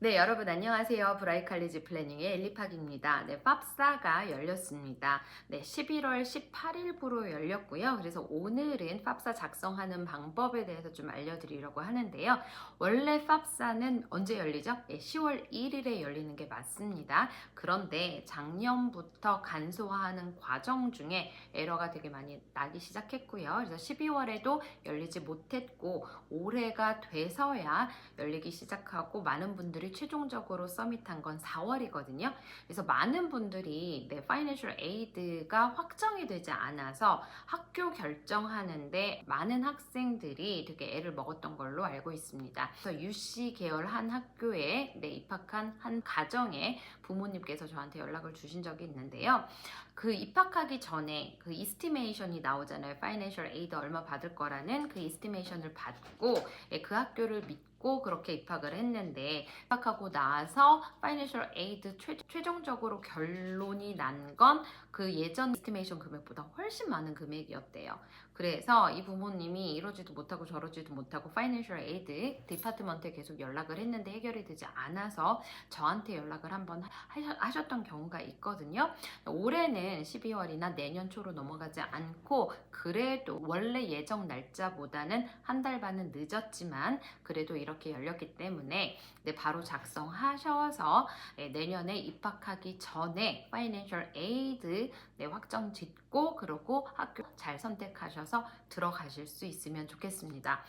네, 여러분 안녕하세요. 브라이칼리지 플래닝의 엘리팍입니다. 네, 팝사가 열렸습니다. 네, 11월 18일부로 열렸고요. 그래서 오늘은 팝사 작성하는 방법에 대해서 좀 알려드리려고 하는데요. 원래 팝사는 언제 열리죠? 네, 10월 1일에 열리는 게 맞습니다. 그런데 작년부터 간소화하는 과정 중에 에러가 되게 많이 나기 시작했고요. 그래서 12월에도 열리지 못했고 올해가 돼서야 열리기 시작하고 많은 분들이 최종적으로 서밋한 건 4월이거든요. 그래서 많은 분들이 파이낸셜 에이드가 확정이 되지 않아서 학교 결정하는데 많은 학생들이 되게 애를 먹었던 걸로 알고 있습니다. 그래서 UC 계열 한 학교에 입학한 한 가정의 부모님께서 저한테 연락을 주신 적이 있는데요. 그 입학하기 전에 그 이스티메이션이 나오잖아요. 파이낸셜 에이드 얼마 받을 거라는 그 이스티메이션을 받고 그 학교를 믿고 그렇게 입학을 했는데 입학하고 나서 파이낸셜 에이드 최종적으로 결론이 난 건 그 예전 이스티메이션 금액보다 훨씬 많은 금액이었대요. 그래서 이 부모님이 이러지도 못하고 저러지도 못하고 파이낸셜 에이드 디파트먼트에 계속 연락을 했는데 해결이 되지 않아서 저한테 연락을 한번 하셨던 경우가 있거든요. 올해는 12월이나 내년 초로 넘어가지 않고 그래도 원래 예정 날짜보다는 한 달 반은 늦었지만 그래도 이렇게 열렸기 때문에 바로 작성하셔서 내년에 입학하기 전에 파이낸셜 에이드 확정 짓고 그러고 학교 잘 선택하셔서 들어가실 수 있으면 좋겠습니다.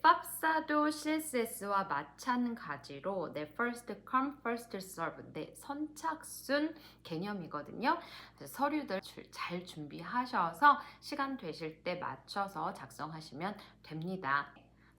팝사도 CSS와 마찬가지로 first come first serve 선착순 개념이거든요. 서류들 잘 준비하셔서 시간 되실 때 맞춰서 작성하시면 됩니다.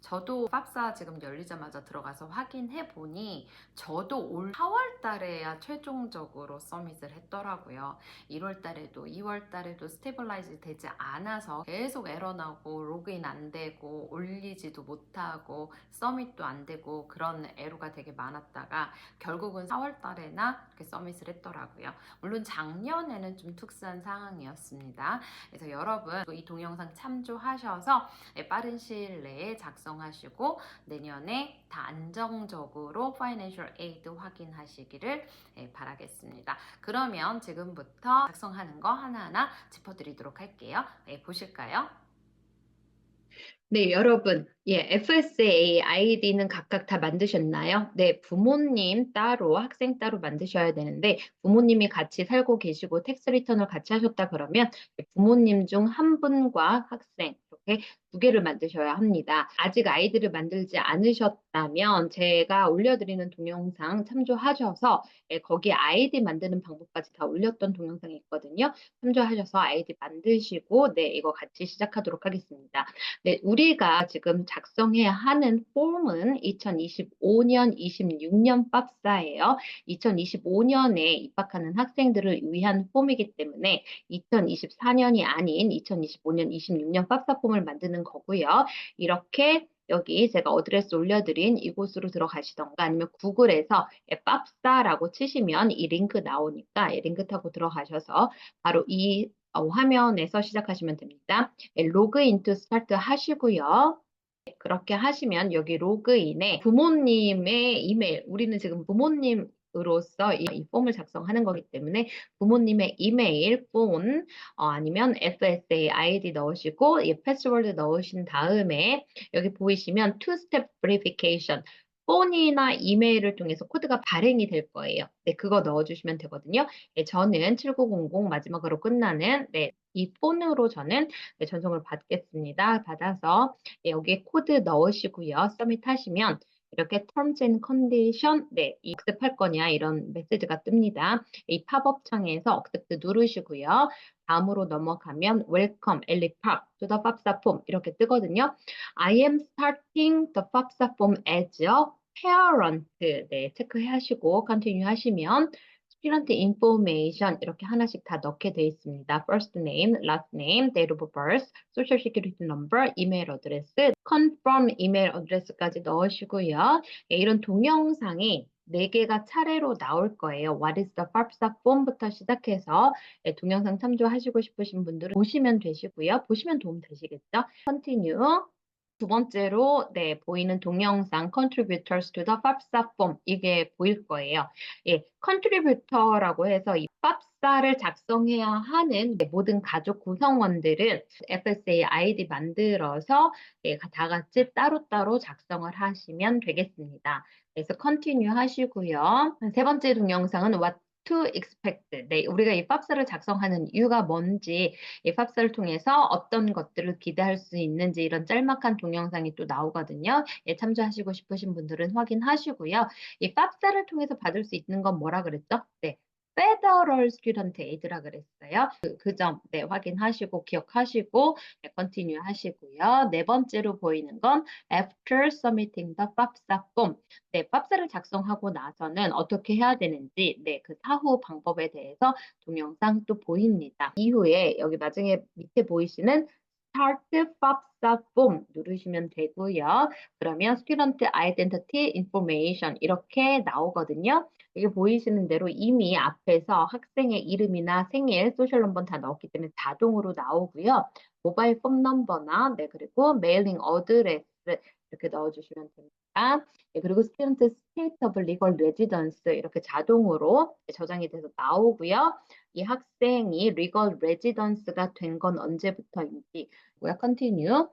저도 팝사 지금 열리자마자 들어가서 확인해 보니 저도 올 4월 달에야 최종적으로 서밋을 했더라고요. 1월 달에도 2월 달에도 스테이블라이즈 되지 않아서 계속 에러 나고 로그인 안 되고 올리지도 못하고 서밋도 안 되고 그런 에러가 되게 많았다가 결국은 4월 달에나 이렇게 서밋을 했더라고요. 물론 작년에는 좀 특수한 상황이었습니다. 그래서 여러분 이 동영상 참조하셔서 빠른 시일 내에 작성하시고 내년에 다 안정적으로 파이낸셜 에이드 확인하시기를 바라겠습니다. 그러면 지금부터 작성하는 거 하나하나 짚어드리도록 할게요. 보실까요? 네, 여러분. FSA 아이디는 각각 다 만드셨나요? 네, 부모님 따로, 학생 따로 만드셔야 되는데, 부모님이 같이 살고 계시고 텍스 리턴을 같이 하셨다 그러면 부모님 중 한 분과 학생, 이렇게 두 개를 만드셔야 합니다. 아직 아이디를 만들지 않으셨다면 제가 올려드리는 동영상 참조하셔서 거기에 아이디 만드는 방법까지 다 올렸던 동영상이 있거든요. 참조하셔서 아이디 만드시고, 이거 같이 시작하도록 하겠습니다. 네, 우리가 지금 작성해야 하는 폼은 2025년, 26년 팝사예요. 2025년에 입학하는 학생들을 위한 폼이기 때문에 2024년이 아닌 2025년, 26년 팝사 폼을 만드는 거고요. 이렇게 여기 제가 어드레스 올려드린 이곳으로 들어가시던가 아니면 구글에서 팝사라고 치시면 이 링크 나오니까 이 링크 타고 들어가셔서 바로 이 화면에서 시작하시면 됩니다. 로그인 투 스타트 하시고요. 그렇게 하시면 여기 로그인에 부모님의 이메일, 우리는 지금 부모님으로서 이 폼을 작성하는 거기 때문에 부모님의 이메일, 폰, 아니면 FSA 아이디 넣으시고 패스워드 넣으신 다음에 여기 보이시면 투스텝 verification 폰이나 이메일을 통해서 코드가 발행이 될 거예요. 네, 그거 넣어주시면 되거든요. 네, 저는 7900 마지막으로 끝나는 이 폰으로 저는 전송을 받겠습니다. 받아서 여기에 코드 넣으시고요. 서밋 하시면 이렇게 terms and condition, 이 accept 할 거냐 이런 메시지가 뜹니다. 이 팝업 창에서 accept 누르시고요. 다음으로 넘어가면 welcome, 엘리팍, to the FAFSA form 이렇게 뜨거든요. I am starting the FAFSA form as a parent. 체크하시고 continue 하시면 student information 이렇게 하나씩 다 넣게 돼 있습니다. first name, last name, date of birth, social security number, email address, confirm email address까지 넣으시고요. 이런 동영상이 4개가 차례로 나올 거예요. What is the FAFSA form부터 시작해서 동영상 참조하시고 싶으신 분들은 보시면 되시고요. 보시면 도움 되시겠죠? Continue. 두 번째로 네, 보이는 동영상 contributors to the FAFSA form 이게 보일 거예요. 예, contributor라고 해서 이 FAFSA를 작성해야 하는 모든 가족 구성원들은 FSA 아이디 만들어서 예, 다 같이 따로따로 작성을 하시면 되겠습니다. 그래서 continue 하시고요. 세 번째 동영상은 what to expect. 네, 우리가 이 FAFSA를 작성하는 이유가 뭔지, 이 팝스를 통해서 어떤 것들을 기대할 수 있는지 이런 짤막한 동영상이 또 나오거든요. 예, 참조하시고 싶으신 분들은 확인하시고요. 이 팝스를 통해서 받을 수 있는 건 뭐라 그랬죠? 네. Federal Student Aid라 그랬어요. 그 점, 네, 확인하시고 기억하시고 네, continue 하시고요. 네 번째로 보이는 건 After submitting the FAFSA form. 네, 팝스를 작성하고 나서는 어떻게 해야 되는지, 네, 그 사후 방법에 대해서 동영상 또 보입니다. 이후에 여기 나중에 밑에 보이시는 Start FAFSA form 누르시면 되고요. 그러면 Student Identity Information 이렇게 나오거든요. 여기 보이시는 대로 이미 앞에서 학생의 이름이나 생일, 소셜 넘버 다 넣었기 때문에 자동으로 나오고요. 모바일 폰 넘버나 네, 그리고 메일링 어드레스 이렇게 넣어주시면 됩니다. 네, 그리고 Student State of Legal Residence 이렇게 자동으로 저장이 돼서 나오고요. 이 학생이 legal residence가 된 건 언제부터인지 continue.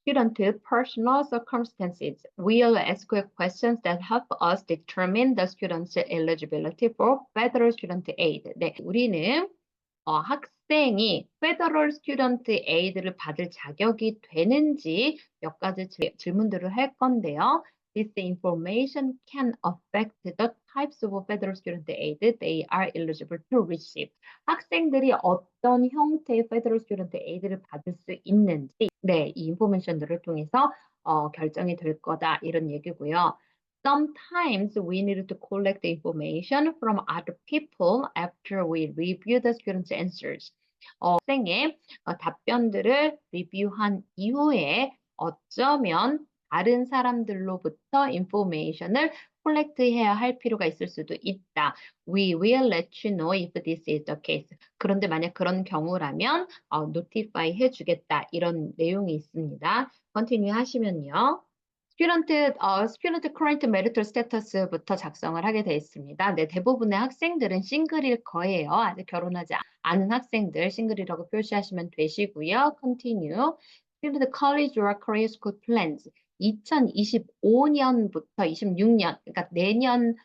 Student personal circumstances will ask questions that help us determine the student's eligibility for federal student aid. 네, 우리는 학생이 Federal Student Aid를 받을 자격이 되는지 몇 가지 질문들을 할 건데요. This information can affect the types of Federal Student Aid they are eligible to receive. 학생들이 어떤 형태의 Federal Student Aid를 받을 수 있는지, 네, 이 인포메이션들을 통해서 결정이 될 거다 이런 얘기고요. Sometimes we need to collect the information from other people after we review the student's answers. 학생의 답변들을 리뷰한 이후에 어쩌면 다른 사람들로부터 인포메이션을 콜렉트해야 할 필요가 있을 수도 있다. We will let you know if this is the case. 그런데 만약 그런 경우라면 notify 해주겠다. 이런 내용이 있습니다. continue 하시면요. student current marital status부터 작성을 하게 되어 있습니다. 네, 대부분의 학생들은 싱글일 거예요. 아직 결혼하지 않은 학생들 싱글이라고 표시하시면 되시고요. continue. student college or career school plans. 2025년부터 26년, 그러니까 내년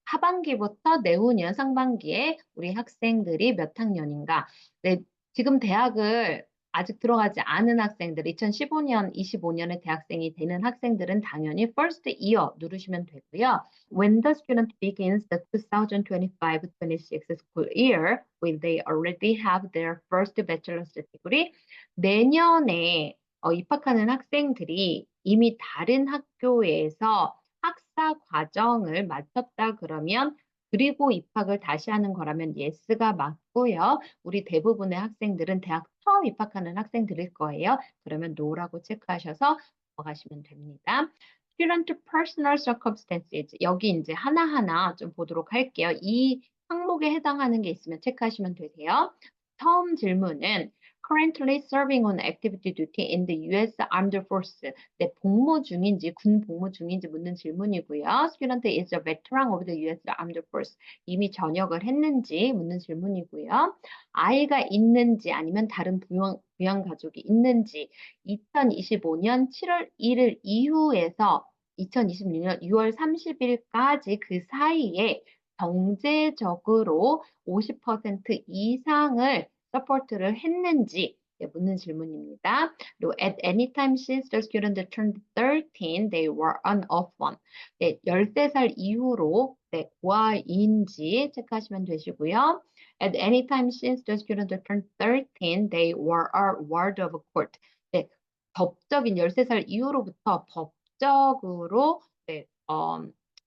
하반기부터 내후년 상반기에 우리 학생들이 몇 학년인가. 네, 지금 대학을 아직 들어가지 않은 학생들, 2015년, 25년에 대학생이 되는 학생들은 당연히 first year 누르시면 되고요. When the student begins the 2025-26 school year, will they already have their first bachelor's degree? 내년에 입학하는 학생들이 이미 다른 학교에서 학사 과정을 마쳤다 그러면 그리고 입학을 다시 하는 거라면 yes가 맞고요. 우리 대부분의 학생들은 대학 처음 입학하는 학생들일 거예요. 그러면 no라고 체크하셔서 넘어가시면 됩니다. Student personal circumstances. 여기 이제 하나하나 좀 보도록 할게요. 이 항목에 해당하는 게 있으면 체크하시면 되세요. 처음 질문은 currently serving on active duty in the U.S. Armed Forces. 네, 복무 중인지, 군 복무 중인지 묻는 질문이고요. Student is a veteran of the U.S. Armed Forces. 이미 전역을 했는지 묻는 질문이고요. 아이가 있는지 아니면 다른 부양 가족이 있는지 2025년 7월 1일 이후에서 2026년 6월 30일까지 그 사이에 경제적으로 50% 이상을 서포트를 했는지 묻는 질문입니다. 그리고 at any time since the student turned 13, they were an orphan. 네, 13살 이후로 네, 고아인지 체크하시면 되시고요. At any time since the student turned 13, they were a ward of court. 네, 법적인 13살 이후로부터 법적으로 네,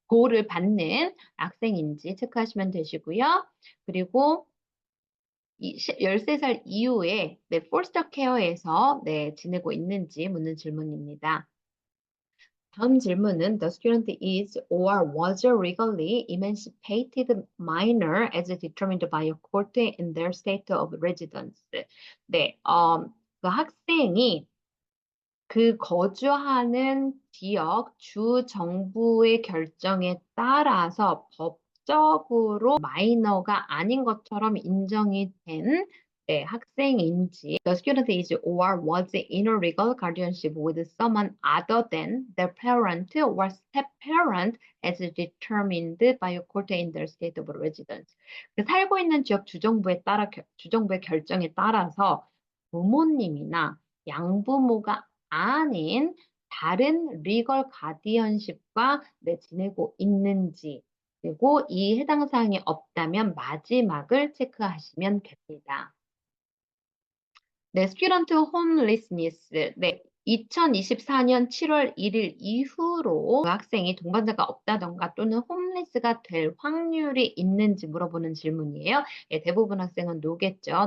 보호를 받는 학생인지 체크하시면 되시고요. 그리고 13살 이후에 네, foster care에서 네, 지내고 있는지 묻는 질문입니다. 다음 질문은 the student is or was legally emancipated minor as determined by a court in their state of residence. 네, 그 학생이 그 거주하는 지역 주 정부의 결정에 따라서 법적으로 마이너가 아닌 것처럼 인정이 된 네, 학생인지 the student is or was in a legal guardianship with someone other than their parent or step parent as determined by a court in their state of residence. 그 살고 있는 지역 주정부의 결정에 따라서 부모님이나 양부모가 아닌 다른 리걸 가디언십과 지내고 있는지 그리고 이 해당 사항이 없다면 마지막을 체크하시면 됩니다. 네, 스튜던트 홈리스니스. 네, 2024년 7월 1일 이후로 그 학생이 동반자가 없다던가 또는 홈리스가 될 확률이 있는지 물어보는 질문이에요. 예, 대부분 학생은 노겠죠.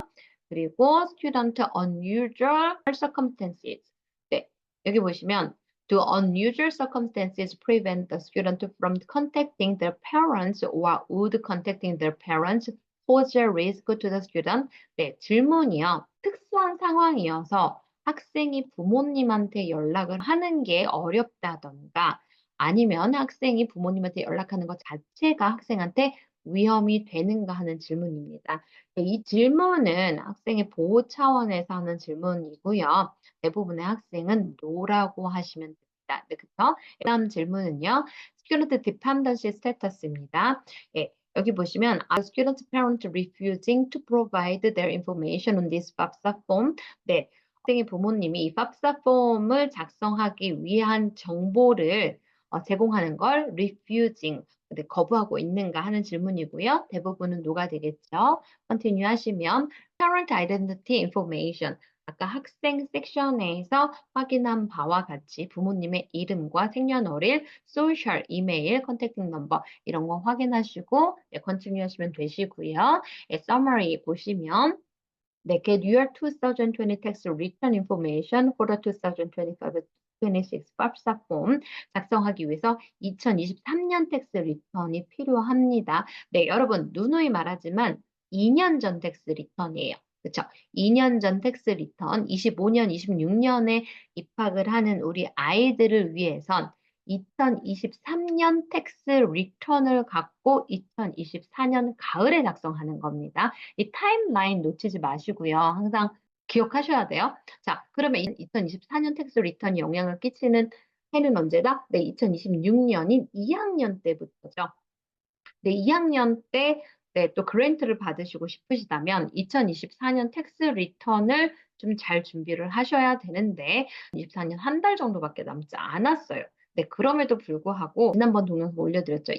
그리고 student unusual circumstances. 네, 여기 보시면 do unusual circumstances prevent the student from contacting their parents or would contacting their parents pose a risk to the student? 네, 질문이요. 특수한 상황이어서 학생이 부모님한테 연락을 하는 게 어렵다던가 아니면 학생이 부모님한테 연락하는 것 자체가 학생한테 위험이 되는가 하는 질문입니다. 이 질문은 학생의 보호 차원에서 하는 질문이고요. 대부분의 학생은 노라고 하시면 됩니다. 네, 그쵸? 다음 질문은요. Student Dependency Status입니다. 예, 여기 보시면 are student parent refusing to provide their information on this FAFSA form? 네, 학생의 부모님이 이 FAFSA 폼을 작성하기 위한 정보를 제공하는 걸 refusing, 거부하고 있는가 하는 질문이고요. 대부분은 노가 되겠죠. continue 하시면 parent identity information, 아까 학생 섹션에서 확인한 바와 같이 부모님의 이름과 생년월일, 소셜, 이메일, 컨택팅 넘버 이런 거 확인하시고 continue 하시면 되시고요. summary 보시면 get your 2020 tax return information for the 2025-26 FAFSA form 작성하기 위해서 2023년 텍스 리턴이 필요합니다. 네, 여러분 누누이 말하지만 2년 전 텍스 리턴이에요. 그렇죠? 2년 전 텍스 리턴, 25년, 26년에 입학을 하는 우리 아이들을 위해선 2023년 텍스 리턴을 갖고 2024년 가을에 작성하는 겁니다. 이 타임라인 놓치지 마시고요. 항상 기억하셔야 돼요. 자, 그러면 2024년 텍스 리턴이 영향을 끼치는 해는 언제다? 네, 2026년인 2학년 때부터죠. 네, 2학년 때 또 그랜트를 받으시고 싶으시다면 2024년 텍스 리턴을 좀 잘 준비를 하셔야 되는데 24년 한 달 정도밖에 남지 않았어요. 네, 그럼에도 불구하고 지난번 동영상 올려드렸죠.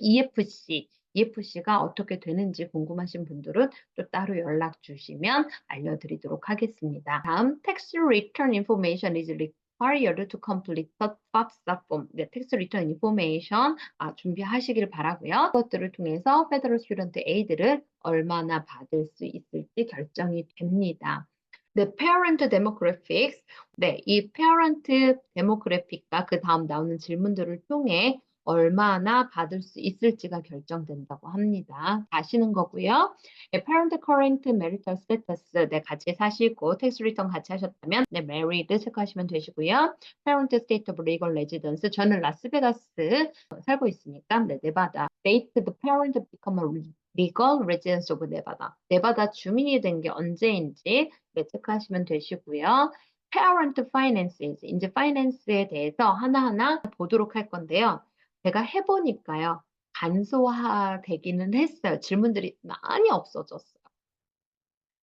EFC가 어떻게 되는지 궁금하신 분들은 또 따로 연락 주시면 알려드리도록 하겠습니다. 다음, Tax Return Information is required to complete the FAFSA form. 네, Tax Return Information 준비하시길 바라고요. 그것들을 통해서 Federal Student Aid를 얼마나 받을 수 있을지 결정이 됩니다. 네, Parent Demographics. 네, 이 Parent Demographic과 그 다음 나오는 질문들을 통해 얼마나 받을 수 있을지가 결정된다고 합니다. 아시는 거고요. 네, Parent Current Marital Status. 네, 같이 사시고 Tax Return 같이 하셨다면 네, Married 체크하시면 되시고요. Parent State of Legal Residence. 저는 라스베가스 살고 있으니까 네, 네바다. Date the parent become a legal residence of 네바다. 네바다 주민이 된 게 언제인지 네, 체크하시면 되시고요. Parent Finances. 이제 Finance에 대해서 하나하나 보도록 할 건데요. 제가 해보니까요. 간소화되기는 했어요. 질문들이 많이 없어졌어요.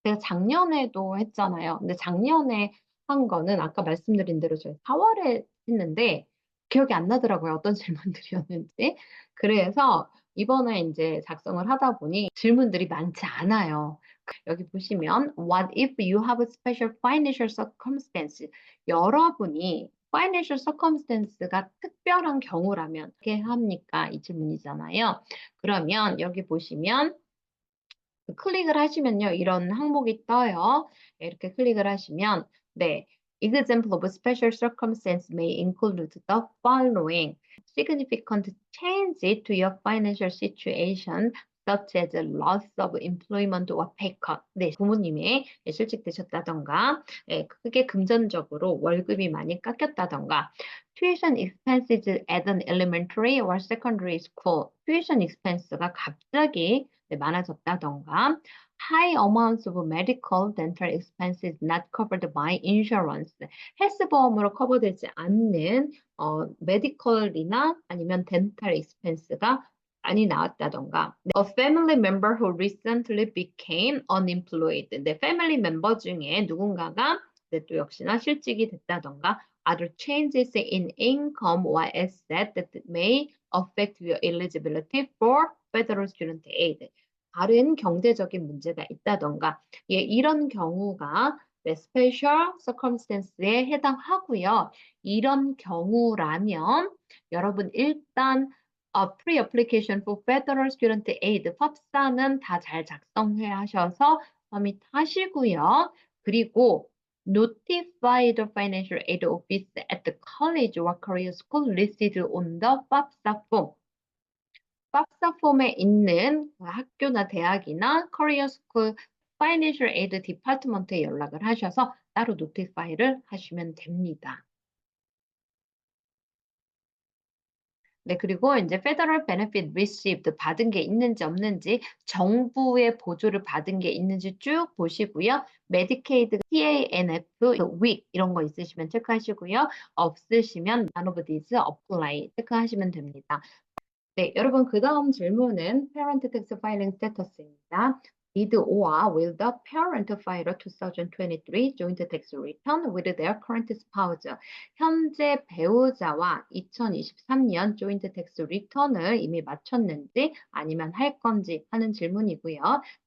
제가 작년에도 했잖아요. 근데 작년에 한 거는 아까 말씀드린 대로 저희 4월에 했는데 기억이 안 나더라고요. 어떤 질문들이었는지. 그래서 이번에 이제 작성을 하다 보니 질문들이 많지 않아요. 여기 보시면 What if you have a special financial circumstance? 여러분이 financial circumstance가 특별한 경우라면 어떻게 합니까? 이 질문이잖아요. 그러면 여기 보시면 클릭을 하시면요. 이런 항목이 떠요. 이렇게 클릭을 하시면 네, example of special circumstance may include the following. Significant change to your financial situation such as loss of employment or pay cut. 네, 부모님이 실직되셨다던가, 크게 금전적으로 월급이 많이 깎였다던가, tuition expenses at an elementary or secondary school. tuition expense가 갑자기 많아졌다던가, high amounts of medical, dental expenses not covered by insurance. 헬스보험으로 커버되지 않는 메디컬이나 아니면 덴탈 expense가 많이 나왔다던가. A family member who recently became unemployed. 네, family member 중에 누군가가 또 역시나 실직이 됐다던가. Other changes in income or asset that may affect your eligibility for federal student aid. 다른 경제적인 문제가 있다던가. 예, 이런 경우가 special circumstance에 해당하고요. 이런 경우라면 여러분 일단 pre-application for federal student aid 팝사는 다 잘 작성해 하셔서 서밋 하시고요. 그리고 notify the financial aid office at the college or career school listed on the FAFSA form. FAFSA 폼에 있는 학교나 대학이나 커리어 스쿨 파이낸셜 에이드 디파트먼트에 연락을 하셔서 따로 노티파이를 하시면 됩니다. 네, 그리고 이제 Federal Benefit Received 받은 게 있는지 없는지, 정부의 보조를 받은 게 있는지 쭉 보시고요. Medicaid, TANF, WIC 이런 거 있으시면 체크하시고요. 없으시면 None of these apply 체크하시면 됩니다. 네, 여러분 그 다음 질문은 Parent Tax Filing Status입니다. Did or will the parent file a 2023 joint tax return with their current spouse? 현재 배우자와 2023년 joint tax return을 이미 마쳤는지 아니면 할 건지 하는 질문이고요.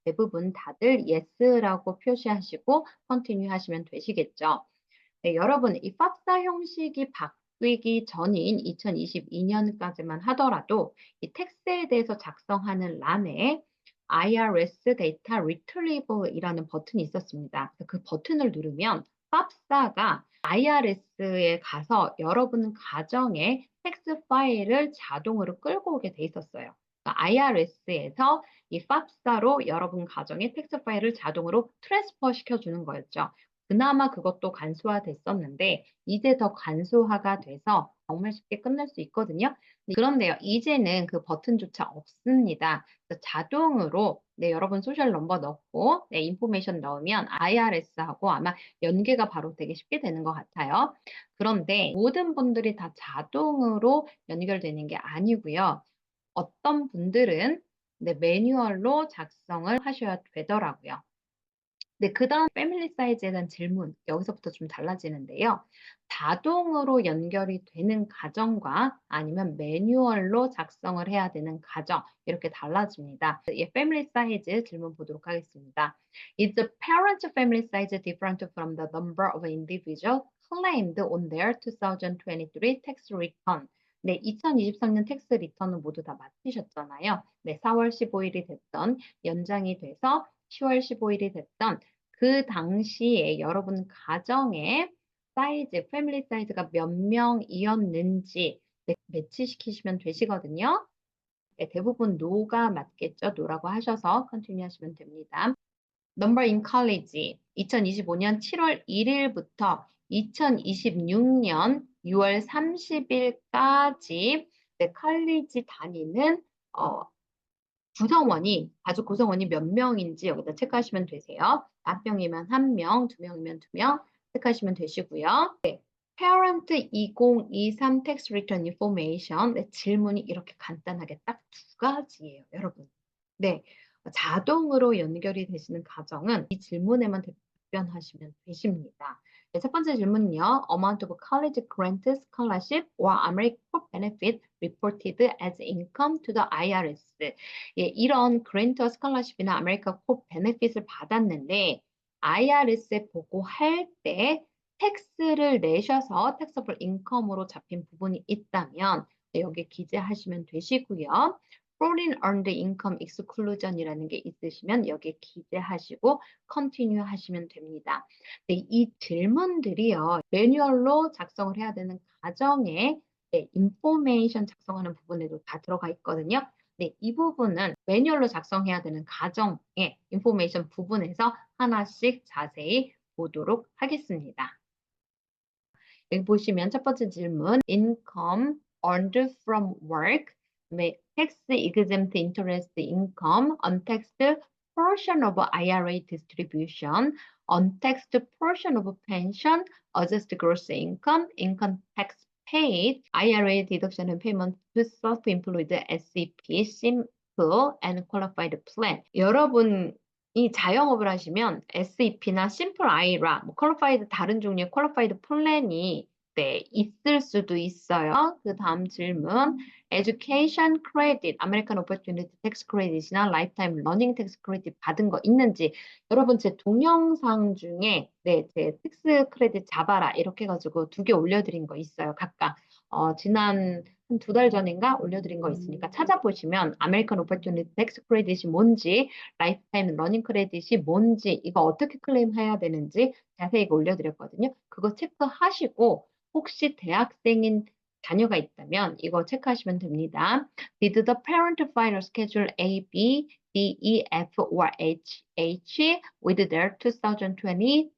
대부분 다들 yes라고 표시하시고 continue 하시면 되시겠죠. 네, 여러분 이 FAFSA 형식이 바뀌기 전인 2022년까지만 하더라도 이 텍스에 대해서 작성하는 란에 IRS 데이터 리트리블이라는 버튼이 있었습니다. 그 버튼을 누르면 FAFSA가 IRS에 가서 여러분 가정의 텍스 파일을 자동으로 끌고 오게 돼 있었어요. 그러니까 IRS에서 이 FAFSA로 여러분 가정의 텍스 파일을 자동으로 트랜스퍼 시켜주는 거였죠. 그나마 그것도 간소화됐었는데 이제 더 간소화가 돼서 정말 쉽게 끝날 수 있거든요. 그런데요, 이제는 그 버튼조차 없습니다. 그래서 자동으로 여러분 소셜 넘버 넣고 인포메이션 넣으면 IRS하고 아마 연계가 바로 되게 쉽게 되는 것 같아요. 그런데 모든 분들이 다 자동으로 연결되는 게 아니고요. 어떤 분들은 매뉴얼로 작성을 하셔야 되더라고요. 네, 그 다음 패밀리 사이즈에 대한 질문, 여기서부터 좀 달라지는데요. 자동으로 연결이 되는 가정과 아니면 매뉴얼로 작성을 해야 되는 가정, 이렇게 달라집니다. 예, 패밀리 사이즈 질문 보도록 하겠습니다. Is the parent family size different from the number of individuals claimed on their 2023 tax return? 네, 2023년 텍스 리턴은 모두 다 마치셨잖아요. 네, 4월 15일이 됐던 연장이 돼서 10월 15일이 됐던 그 당시에 여러분 가정의 사이즈, 패밀리 사이즈가 몇 명이었는지 매치시키시면 되시거든요. 네, 대부분 노가 맞겠죠. 노라고 하셔서 컨티뉴 하시면 됩니다. Number in college 2025년 7월 1일부터 2026년 6월 30일까지 컬리지 다니는 구성원이, 가족 구성원이 몇 명인지 여기다 체크하시면 되세요. 한 명이면 한 명, 두 명이면 두 명 체크하시면 되시고요. 네, Parent 2023 Tax Return Information. 네, 질문이 이렇게 간단하게 딱 두 가지예요, 여러분. 네, 자동으로 연결이 되시는 가정은 이 질문에만 답변하시면 되십니다. 네, 첫 번째 질문은요. Amount of college grant, scholarship or American benefit reported as income to the IRS. 예, 이런 그랜트와 스칼라십이나 아메리카 코 베네핏을 받았는데 IRS에 보고할 때 텍스를 내셔서 텍서블 인컴으로 잡힌 부분이 있다면 여기 기재하시면 되시고요. Foreign Earned Income Exclusion이라는 게 있으시면 여기에 기재하시고 컨티뉴 하시면 됩니다. 네, 이 질문들이요. 매뉴얼로 작성을 해야 되는 가정에 인포메이션 작성하는 부분에도 다 들어가 있거든요. 네, 이 부분은 매뉴얼로 작성해야 되는 가정의 인포메이션 부분에서 하나씩 자세히 보도록 하겠습니다. 여기 보시면 첫 번째 질문, income earned from work, tax exempt interest income, untaxed portion of IRA distribution, untaxed portion of pension, adjusted gross income, income tax paid, IRA deduction and payment to self-employed SEP, simple and qualified plan. 여러분 이 자영업을 하시면 SEP나 심플 IRA, 퀄리파이드 다른 종류의 퀄리파이드 플랜이 네, 있을 수도 있어요. 그 다음 질문, Education Credit, American Opportunity Tax Credit이나 Lifetime Learning Tax Credit 받은 거 있는지 여러분 제 동영상 중에 네, 제 텍스 크레딧 잡아라 이렇게 해가지고 2개 올려드린 거 있어요. 각각 지난 한 2달 전인가 올려드린 거 있으니까 찾아보시면 American Opportunity Tax Credit이 뭔지 라이프타임 러닝 크레딧이 뭔지 이거 어떻게 클레임해야 되는지 자세히 올려드렸거든요. 그거 체크하시고 혹시 대학생인 자녀가 있다면 이거 체크하시면 됩니다. Did the parent file schedule A, B, D, E, F, or H with their 2023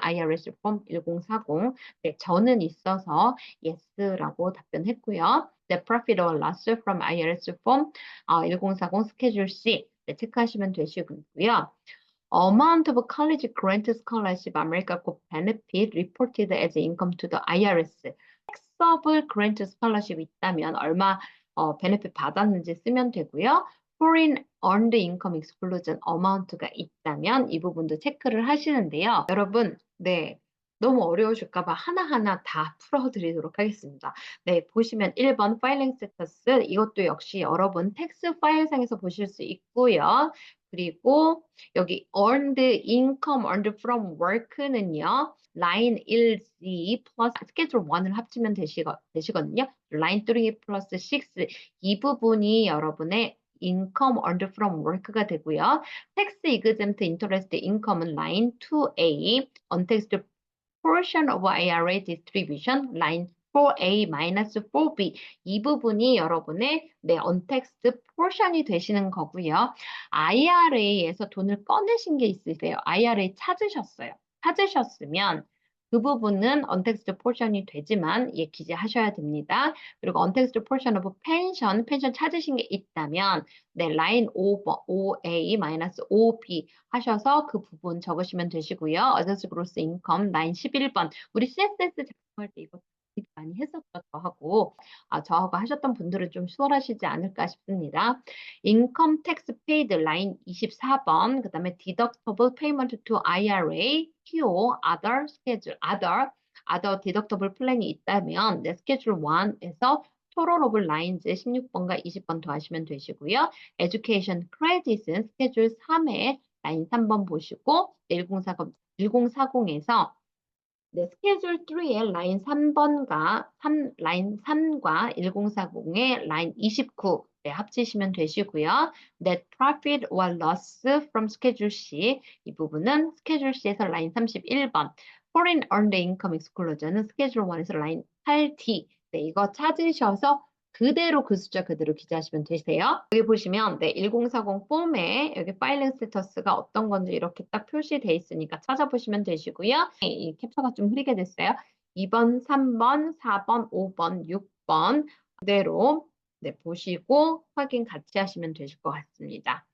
IRS Form 1040? 네, 저는 있어서 yes라고 답변했고요. The profit or loss from IRS Form 1040 Schedule C 네, 체크하시면 되시고요. Amount of college grant scholarship America Corp benefit reported as income to the IRS. taxable grant scholarship 있다면 얼마 benefit 받았는지 쓰면 되고요. Foreign earned income exclusion amount가 있다면 이 부분도 체크를 하시는데요. 여러분, 네. 너무 어려우실까 봐 하나하나 다 풀어드리도록 하겠습니다. 네, 보시면 1번 파일링 스테터스 이것도 역시 여러분 텍스 파일상에서 보실 수 있고요. 그리고 여기 earned income earned from work는요. 라인 1C 플러스 스케줄 1을 합치면 되시거든요. 라인 3 플러스 6 이 부분이 여러분의 income earned from work가 되고요. tax exempt interest income은 라인 2A, untaxed portion of IRA distribution 라인 4A-4B 이 부분이 여러분의 untaxed portion이 되시는 거고요. IRA에서 돈을 꺼내신 게 있으세요. IRA 찾으셨어요. 찾으셨으면 그 부분은 untaxed portion이 되지만 기재하셔야 됩니다. 그리고 untaxed portion of pension 찾으신 게 있다면 라인 5번, 5A-5B 하셔서 그 부분 적으시면 되시고요. adjusted gross income 라인 11번 우리 CSS 작성할 때 이거 되게 많이 했었죠. 저하고 하셨던 분들은 좀 수월하시지 않을까 싶습니다. income tax paid 라인 24번 그 다음에 deductible payment to IRA, PO, other schedule, other deductible 플랜이 있다면 schedule 1에서 total of lines 16번과 20번 더하시면 되시고요. education credit은 schedule 3에 라인 3번 보시고 1040에서 스케줄 3의 라인 3번과 라인 3과 1040의 라인 29 합치시면 되시고요. Net profit or loss from schedule C 이 부분은 schedule C에서 라인 31번 Foreign earned income exclusion은 schedule 1에서 라인 8D 이거 찾으셔서 그대로 그 숫자 그대로 기재하시면 되세요. 여기 보시면 1040 폼에 여기 파일링 스테터스가 어떤 건지 이렇게 딱 표시되어 있으니까 찾아보시면 되시고요. 이 캡처가 좀 흐리게 됐어요. 2번, 3번, 4번, 5번, 6번 그대로 보시고 확인 같이 하시면 되실 것 같습니다.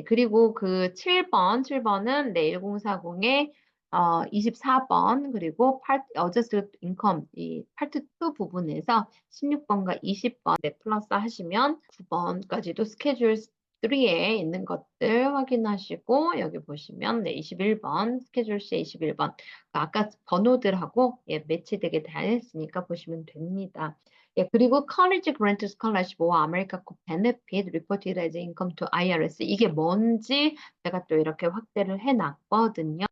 그리고 그 7번은 1040에 24번 그리고 adjusted income 이 파트 2 부분에서 16번과 20번 플러스 하시면 9번까지도 스케줄 3에 있는 것들 확인하시고 여기 보시면 21번 스케줄 C 21번 아까 번호들하고 매치되게 다 했으니까 보시면 됩니다. 그리고 college grant scholarship와 America Corp benefit reported as income to IRS 이게 뭔지 제가 또 이렇게 확대를 해놨거든요.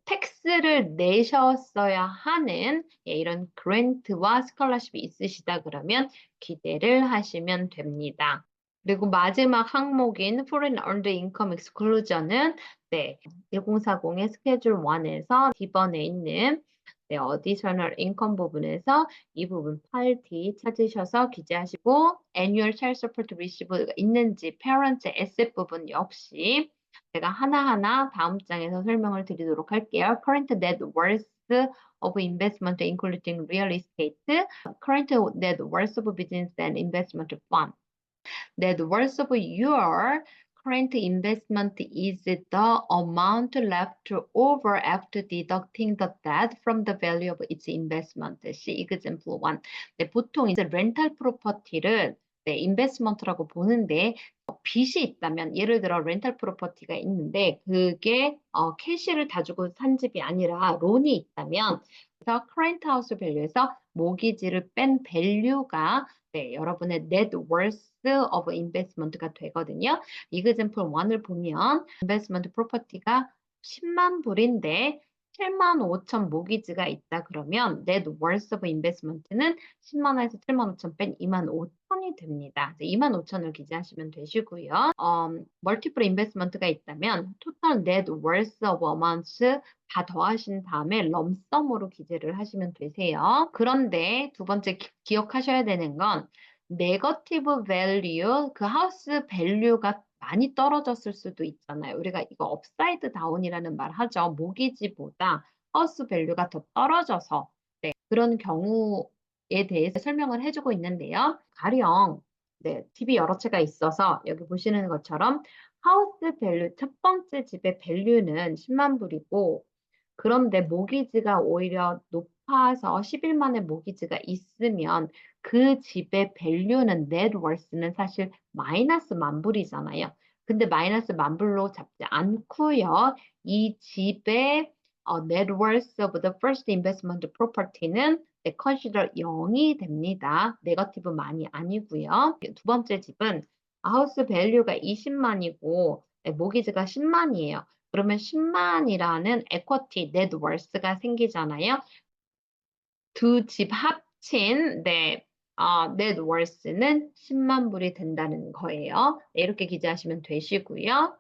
텍스를 내셨어야 하는 이런 그랜트와 스콜러십이 있으시다 그러면 기대를 하시면 됩니다. 그리고 마지막 항목인 Foreign Earned Income Exclusion은 1040의 스케줄 1에서 D번에 있는 네, additional income 부분에서 이 부분 8D 찾으셔서 기재하시고 annual child support receive가 있는지 parent asset 부분 역시 제가 하나하나 다음 장에서 설명을 드리도록 할게요. current net worth of investment including real estate, current net worth of business and investment fund. Net worth of your current investment is the amount left over after deducting the debt from the value of its investment. See example 1. 네, 보통 이제 렌탈 프로퍼티를 네, 인베스트먼트라고 보는데 빚이 있다면 예를 들어 렌탈 프로퍼티가 있는데 그게 캐시를 다 주고 산 집이 아니라 론이 있다면 그래서 current house value에서 모기지를 뺀 밸류가 네, 여러분의 net worth of investment가 되거든요. example 1을 보면 investment property가 10만 불인데 7만 5천 모기지가 있다 그러면 net worth of investment는 10만 원에서 7만 5천 뺀 2만 5천이 됩니다. 2만 5천을 기재하시면 되시고요. multiple investment가 있다면 total net worth of amounts 다 더하신 다음에 럼썸으로 기재를 하시면 되세요. 그런데 두 번째 기억하셔야 되는 건 네거티브 밸류, 그 하우스 밸류가 많이 떨어졌을 수도 있잖아요. 우리가 이거 업사이드 다운이라는 말 하죠. 모기지보다 하우스 밸류가 더 떨어져서 네, 그런 경우에 대해서 설명을 해주고 있는데요. 가령 네, 집이 여러 채가 있어서 여기 보시는 것처럼 하우스 밸류, 첫 번째 집의 밸류는 10만 불이고 그런데 모기지가 오히려 높아서 11만의 모기지가 있으면 그 집의 밸류는 net worth는 사실 마이너스 만 불이잖아요. 근데 마이너스 만 불로 잡지 않고요. 이 집의 net worth of the first investment property는 consider 0이 됩니다. 네거티브 만이 아니고요. 두 번째 집은 하우스 밸류가 20만이고 모기지가 10만이에요. 그러면 10만이라는 equity net worth가 생기잖아요. 두 집 합친 네, net worth는 10만 불이 된다는 거예요. 네, 이렇게 기재하시면 되시고요.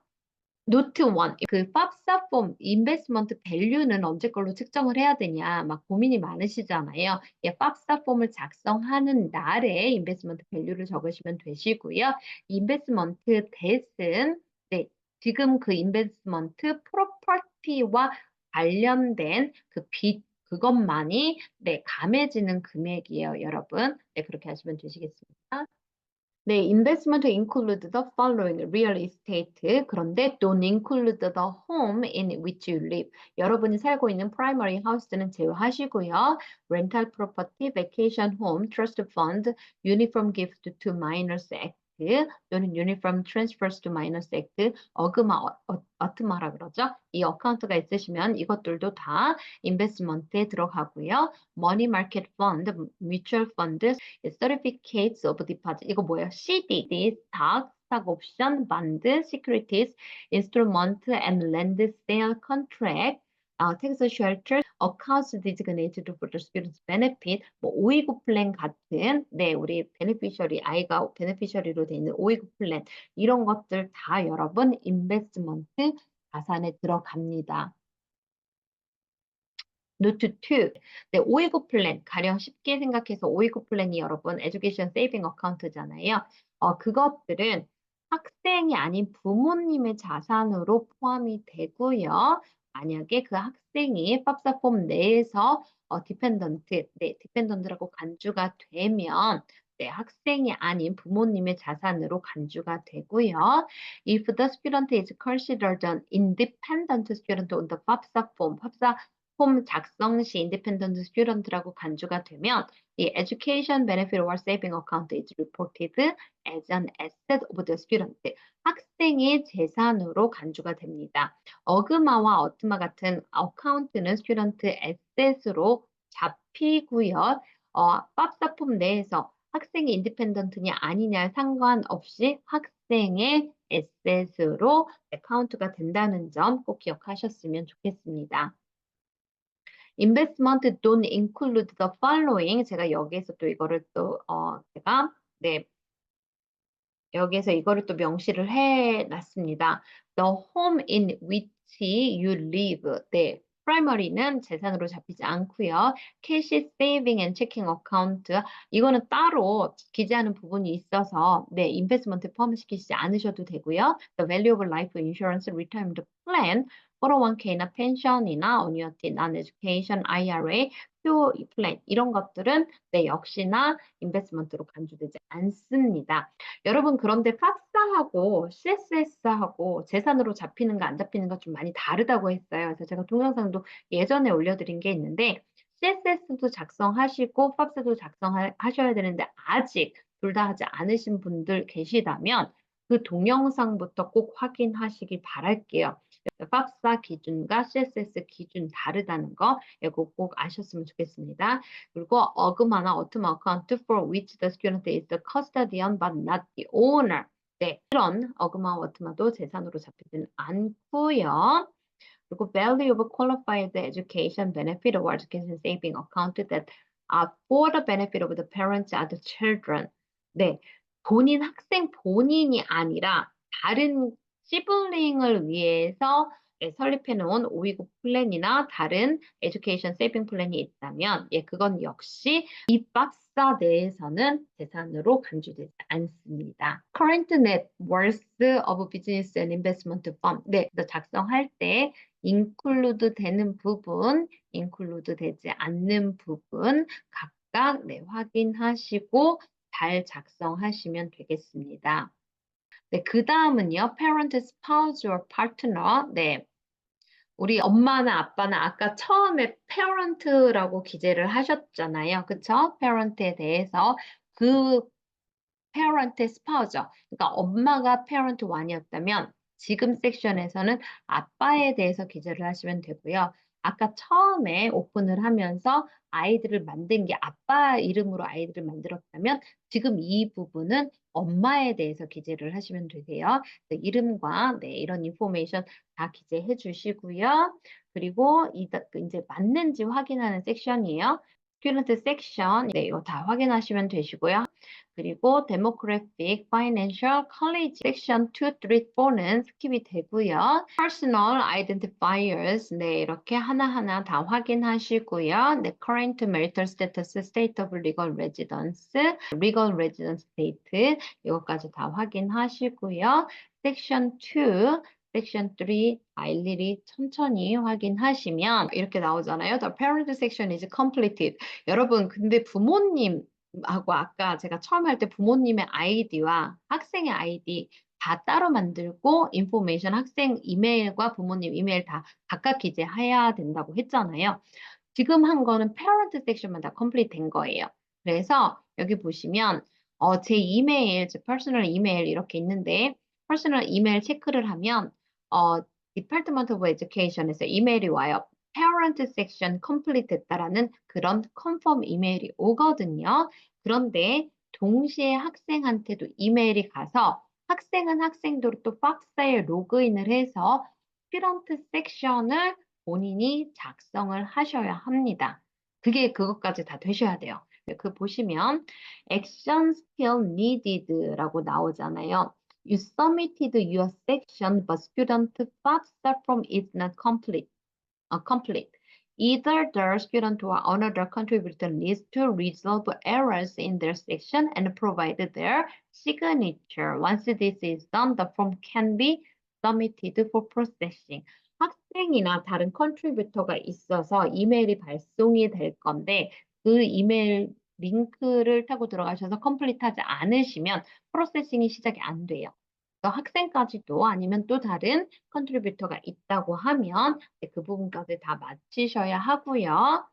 노트 1, 그 팝사 폼 인베스트먼트 밸류는 언제 걸로 측정을 해야 되냐 막 고민이 많으시잖아요. 예, 팝사 폼을 작성하는 날에 인베스트먼트 밸류를 적으시면 되시고요. 인베스트먼트 댓은 네, 지금 그 인베스트먼트 프로퍼티와 관련된 그 빚 그것만이 네, 감해지는 금액이에요, 여러분. 네, 그렇게 하시면 되시겠습니다. 네, investment include the following real estate. 그런데 don't include the home in which you live. 여러분이 살고 있는 primary house는 제외하시고요. rental property, vacation home, trust fund, uniform gift to minors act 또는 uniform transfers to minors act, 어트마라 그러죠. 이 어카운트가 있으시면 이것들도 다 인베스트먼트에 들어가고요. money market fund, mutual fund, certificates of deposit. 이거 뭐예요? CD, stock, stock option, bond, securities, instrument and land sale contract, tax shelter, accounts designated for the student's benefit, 뭐 529 플랜 같은 네, 우리 베네피셔리 아이가 베네피셔리로 돼 있는 529 플랜 이런 것들 다 여러분 인베스트먼트 자산에 들어갑니다. 노트 2. 네, 529 플랜. 가령 쉽게 생각해서 529 플랜이 여러분 에듀케이션 세이빙 어카운트잖아요. 그것들은 학생이 아닌 부모님의 자산으로 포함이 되고요. 만약에 그 학생이 팝사 폼 내에서 디펜던트, 네, 디펜던트라고 간주가 되면 네, 학생이 아닌 부모님의 자산으로 간주가 되고요. If the student is considered an independent student on the FAFSA form, 팝사 폼 작성 시 independent student라고 간주가 되면 이 education benefit or saving account is reported as an asset of the student. 학생의 재산으로 간주가 됩니다. 어그마와 어트마 같은 어카운트는 student asset으로 잡히고요. 팝사 폼 내에서 학생이 인디펜던트냐 아니냐 상관없이 학생의 asset으로 카운트가 된다는 점 꼭 기억하셨으면 좋겠습니다. investment don't include the following. 제가 여기에서 또 이거를 또 제가 네 여기에서 이거를 또 명시를 해 놨습니다. The home in which you live. 네. primary는 재산으로 잡히지 않고요. cash saving and checking account 이거는 따로 기재하는 부분이 있어서 네, 인베스트먼트에 포함시키지 않으셔도 되고요. The value of life insurance, retirement plan, 401k나 펜션이나 annuity, non-education, IRA, 표 플랜 이런 것들은 네, 역시나 인베스트먼트로 간주되지 않습니다. 여러분 그런데 팝사하고 CSS하고 재산으로 잡히는 거 안 잡히는 거 좀 많이 다르다고 했어요. 그래서 제가 동영상도 예전에 올려드린 게 있는데 CSS도 작성하시고 팝사도 작성하셔야 되는데 아직 둘 다 하지 않으신 분들 계시다면 그 동영상부터 꼭 확인하시길 바랄게요. 팝사 기준과 CSS 기준 다르다는 거 이거 꼭 아셨으면 좋겠습니다. 그리고 어그마나 autumn account for which the student is the custodian but not the owner. 네, 이런 어그마 워트마도 재산으로 잡히지는 않고요. 그리고 value of qualified education benefit or education saving account that are for the benefit of the parents and the children. 네, 본인 학생 본인이 아니라 다른 시블링을 위해서 예, 설립해 놓은 529 플랜이나 다른 에듀케이션 세이빙 플랜이 있다면 예, 그건 역시 이 팝사 내에서는 재산으로 간주되지 않습니다. Current net worth of business and investment firm. 네, 작성할 때 include 되는 부분, include 되지 않는 부분 각각 네, 확인하시고 잘 작성하시면 되겠습니다. 네, 그 다음은요, parent, spouse or partner. 네, 우리 엄마나 아빠는 아까 처음에 parent라고 기재를 하셨잖아요. 그쵸? parent에 대해서 그 parent의 spouse죠. 그러니까 엄마가 parent 1이었다면 지금 섹션에서는 아빠에 대해서 기재를 하시면 되고요. 아까 처음에 오픈을 하면서 아이들을 만든 게 아빠 이름으로 아이들을 만들었다면 지금 이 부분은 엄마에 대해서 기재를 하시면 되세요. 이름과 네, 이런 인포메이션 다 기재해 주시고요. 그리고 이제 맞는지 확인하는 섹션이에요. student 섹션 네, 이거 다 확인하시면 되시고요. 그리고 demographic, financial, college section 2, 3, 4는 스킵이 되고요. personal identifiers 네 이렇게 하나하나 다 확인하시고요. 네, current marital status, state of legal residence, legal residence state 이것까지 다 확인하시고요. section 2 섹션 3 일일이 천천히 확인하시면 이렇게 나오잖아요. The parent section is completed. 여러분 근데 부모님하고 아까 제가 처음 할 때 부모님의 아이디와 학생의 아이디 다 따로 만들고 인포메이션 학생 이메일과 부모님 이메일 다 각각 기재해야 된다고 했잖아요. 지금 한 거는 parent 섹션만 다 컴플리트 된 거예요. 그래서 여기 보시면 제 이메일, 제 퍼스널 이메일 이렇게 있는데 퍼스널 이메일 체크를 하면 Department of Education에서 이메일이 와요. Parent section complete 됐다라는 그런 컨펌 이메일이 오거든요. 그런데 동시에 학생한테도 이메일이 가서 학생은 학생대로 또 팝사에 로그인을 해서 student 섹션을 본인이 작성을 하셔야 합니다. 그것까지 다 되셔야 돼요. 그 보시면 action still needed라고 나오잖아요. You submitted your section, but student FAFSA form is not complete. Either the student or another contributor needs to resolve errors in their section and provide their signature. Once this is done, the form can be submitted for processing. 학생이나 다른 컨트리뷰터가 있어서 이메일이 발송이 될 건데 그 이메일 링크를 타고 들어가셔서 컴플리트하지 않으시면 프로세싱이 시작이 안 돼요. 학생까지도 아니면 또 다른 컨트리뷰터가 있다고 하면 그 부분까지 다 마치셔야 하고요.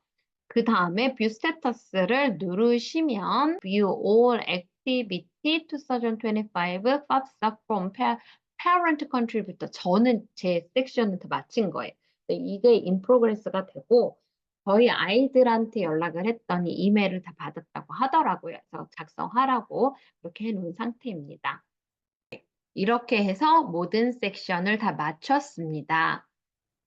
그 다음에 뷰 스테터스를 누르시면 View All Activity 2025 FAFSA from Parent Contributor 저는 제 섹션을 다 마친 거예요. 이게 in progress가 되고 저희 아이들한테 연락을 했더니 이메일을 다 받았다고 하더라고요. 그래서 작성하라고 그렇게 해놓은 상태입니다. 이렇게 해서 모든 섹션을 다 마쳤습니다.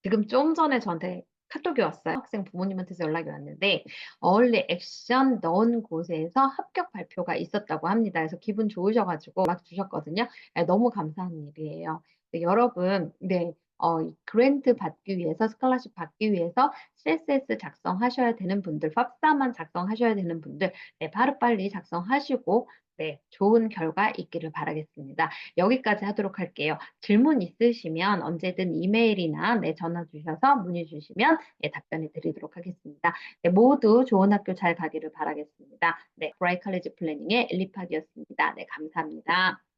지금 좀 전에 저한테 카톡이 왔어요. 학생 부모님한테서 연락이 왔는데 얼리 액션 넣은 곳에서 합격 발표가 있었다고 합니다. 그래서 기분 좋으셔가지고 막 주셨거든요. 너무 감사한 일이에요. 여러분, 네, 이 그랜트 받기 위해서, 스칼라십 받기 위해서 CSS 작성하셔야 되는 분들, 팝사만 작성하셔야 되는 분들, 네, 하루빨리 작성하시고, 네, 좋은 결과 있기를 바라겠습니다. 여기까지 하도록 할게요. 질문 있으시면 언제든 이메일이나 네, 전화 주셔서 문의 주시면 네, 답변해 드리도록 하겠습니다. 네, 모두 좋은 학교 잘 가기를 바라겠습니다. 네, 브라이트 칼리지 플래닝의 엘리팍이었습니다. 네, 감사합니다.